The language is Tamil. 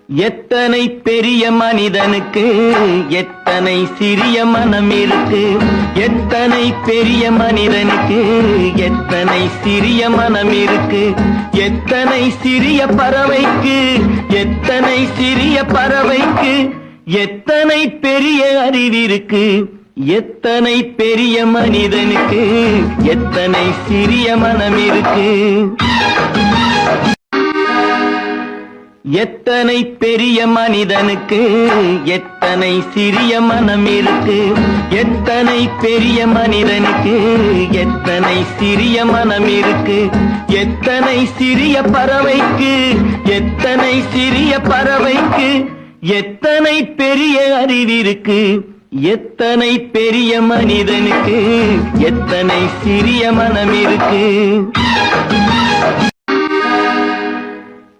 எத்தனை பெரிய மனிதனுக்கு எத்தனை சிறிய மனம் இருக்கு. எத்தனை பெரிய மனிதனுக்கு எத்தனை சிறிய மனம் இருக்கு. எத்தனை சிறிய பறவைக்கு எத்தனை சிறிய பறவைக்கு எத்தனை பெரிய அறிவிருக்கு. எத்தனை பெரிய மனிதனுக்கு எத்தனை சிறிய மனம் இருக்கு. எத்தனை பெரிய மனிதனுக்கு எத்தனை சிறிய மனம் இருக்கு. எத்தனை பெரிய மனிதனுக்கு எத்தனை சிறிய மனம் இருக்கு. எத்தனை சிறிய பறவைக்கு எத்தனை சிறிய பறவைக்கு எத்தனை பெரிய அறிவிருக்கு. எத்தனை பெரிய மனிதனுக்கு எத்தனை சிறிய மனம் இருக்கு.